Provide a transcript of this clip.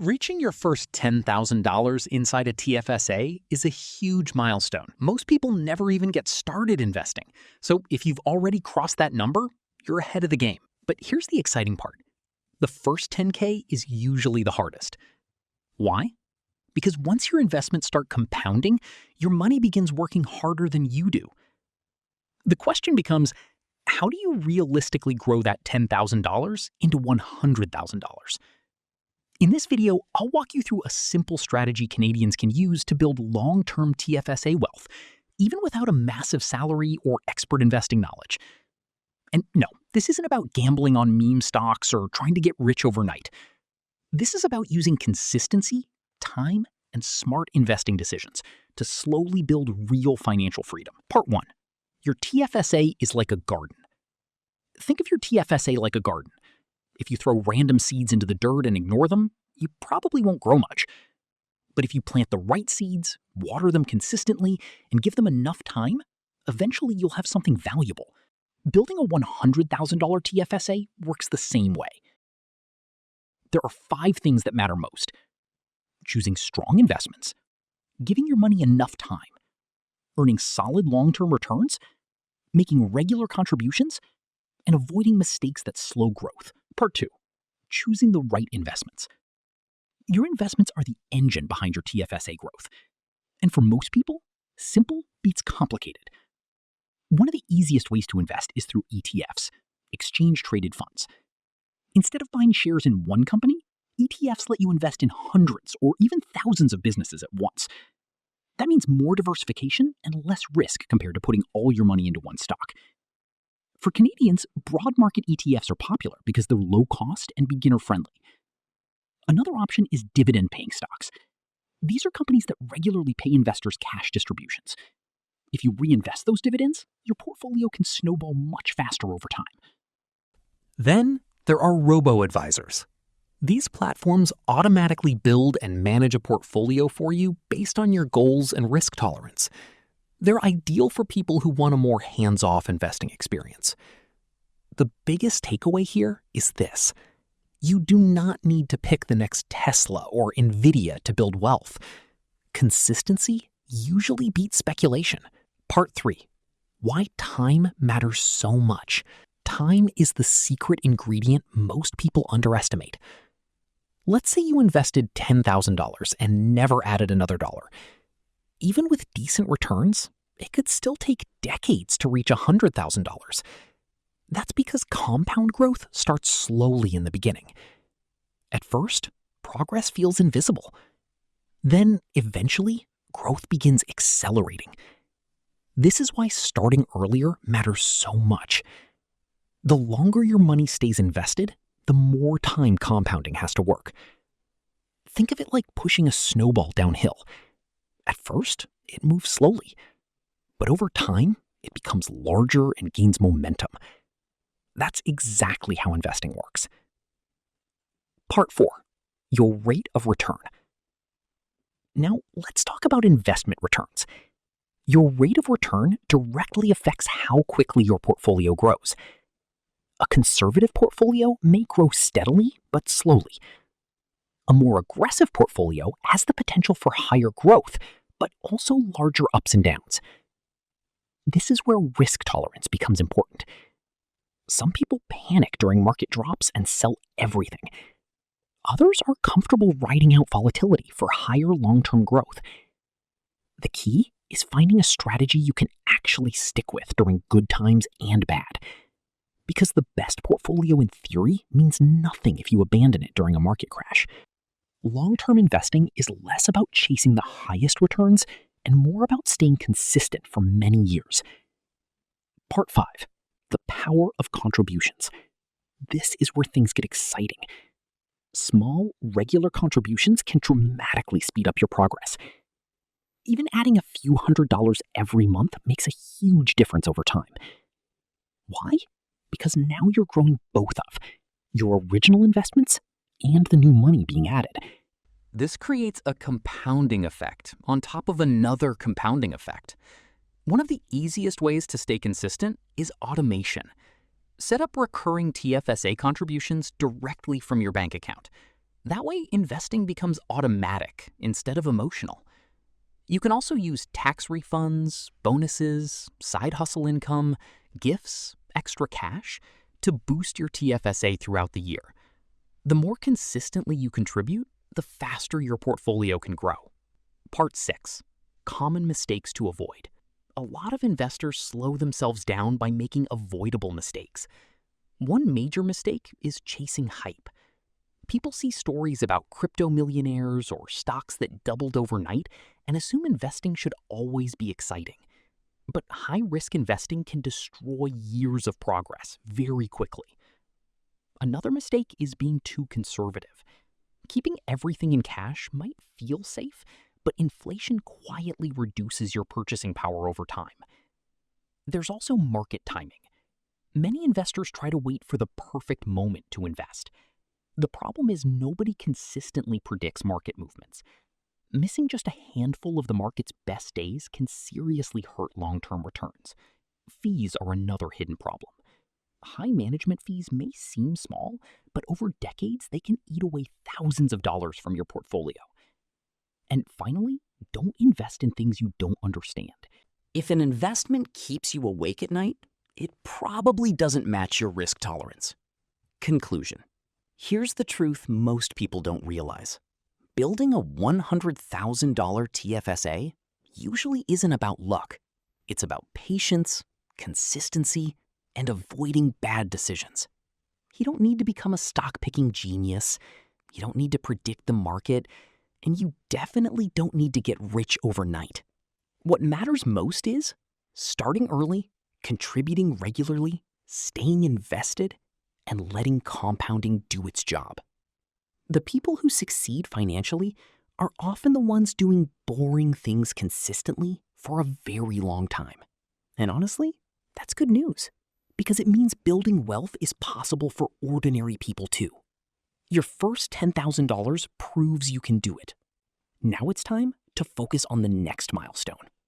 Reaching your first $10,000 inside a TFSA is a huge milestone. Most people never even get started investing. So if you've already crossed that number, you're ahead of the game. But here's the exciting part. The first 10K is usually the hardest. Why? Because once your investments start compounding, your money begins working harder than you do. The question becomes, how do you realistically grow that $10,000 into $100,000? In this video, I'll walk you through a simple strategy Canadians can use to build long-term TFSA wealth, even without a massive salary or expert investing knowledge. And no, this isn't about gambling on meme stocks or trying to get rich overnight. This is about using consistency, time, and smart investing decisions to slowly build real financial freedom. Part 1. Your TFSA is like a garden. Think of your TFSA like a garden. If you throw random seeds into the dirt and ignore them, you probably won't grow much. But if you plant the right seeds, water them consistently, and give them enough time, eventually you'll have something valuable. Building a $100,000 TFSA works the same way. There are 5 things that matter most: choosing strong investments, giving your money enough time, earning solid long-term returns, making regular contributions, and avoiding mistakes that slow growth. Part 2. Choosing the right investments. Your investments are the engine behind your TFSA growth. And for most people, simple beats complicated. One of the easiest ways to invest is through ETFs, exchange-traded funds. Instead of buying shares in one company, ETFs let you invest in hundreds or even thousands of businesses at once. That means more diversification and less risk compared to putting all your money into one stock. For Canadians, broad market ETFs are popular because they're low cost and beginner friendly. Another option is dividend-paying stocks. These are companies that regularly pay investors cash distributions. If you reinvest those dividends, your portfolio can snowball much faster over time. Then there are robo-advisors. These platforms automatically build and manage a portfolio for you based on your goals and risk tolerance. They're ideal for people who want a more hands-off investing experience. The biggest takeaway here is this: you do not need to pick the next Tesla or Nvidia to build wealth. Consistency usually beats speculation. Part 3. Why time matters so much. Time is the secret ingredient most people underestimate. Let's say you invested $10,000 and never added another dollar. Even with decent returns, it could still take decades to reach $100,000. That's because compound growth starts slowly in the beginning. At first, progress feels invisible. Then, eventually, growth begins accelerating. This is why starting earlier matters so much. The longer your money stays invested, the more time compounding has to work. Think of it like pushing a snowball downhill. At first, it moves slowly, but over time, it becomes larger and gains momentum. That's exactly how investing works. Part 4. Your rate of return. Now, let's talk about investment returns. Your rate of return directly affects how quickly your portfolio grows. A conservative portfolio may grow steadily but slowly. A more aggressive portfolio has the potential for higher growth, but also larger ups and downs. This is where risk tolerance becomes important. Some people panic during market drops and sell everything. Others are comfortable riding out volatility for higher long-term growth. The key is finding a strategy you can actually stick with during good times and bad. Because the best portfolio in theory means nothing if you abandon it during a market crash. Long-term investing is less about chasing the highest returns and more about staying consistent for many years. Part 5. The power of contributions. This is where things get exciting. Small, regular contributions can dramatically speed up your progress. Even adding a few $100s every month makes a huge difference over time. Why? Because now you're growing both of your original investments and the new money being added. This creates a compounding effect on top of another compounding effect. One of the easiest ways to stay consistent is automation. Set up recurring TFSA contributions directly from your bank account. That way, investing becomes automatic instead of emotional. You can also use tax refunds, bonuses, side hustle income, gifts, extra cash to boost your TFSA throughout the year. The more consistently you contribute, the faster your portfolio can grow. Part 6. Common mistakes to avoid. A lot of investors slow themselves down by making avoidable mistakes. One major mistake is chasing hype. People see stories about crypto millionaires or stocks that doubled overnight and assume investing should always be exciting. But high-risk investing can destroy years of progress very quickly. Another mistake is being too conservative. Keeping everything in cash might feel safe, but inflation quietly reduces your purchasing power over time. There's also market timing. Many investors try to wait for the perfect moment to invest. The problem is nobody consistently predicts market movements. Missing just a handful of the market's best days can seriously hurt long-term returns. Fees are another hidden problem. High management fees may seem small, but over decades they can eat away thousands of dollars from your portfolio. And finally, don't invest in things you don't understand. If an investment keeps you awake at night, it probably doesn't match your risk tolerance. Conclusion. Here's the truth most people don't realize. Building a $100,000 TFSA usually isn't about luck. It's about patience, consistency, and avoiding bad decisions. You don't need to become a stock-picking genius. You don't need to predict the market. And you definitely don't need to get rich overnight. What matters most is starting early, contributing regularly, staying invested, and letting compounding do its job. The people who succeed financially are often the ones doing boring things consistently for a very long time. And honestly, that's good news, because it means building wealth is possible for ordinary people too. Your first $10,000 proves you can do it. Now it's time to focus on the next milestone.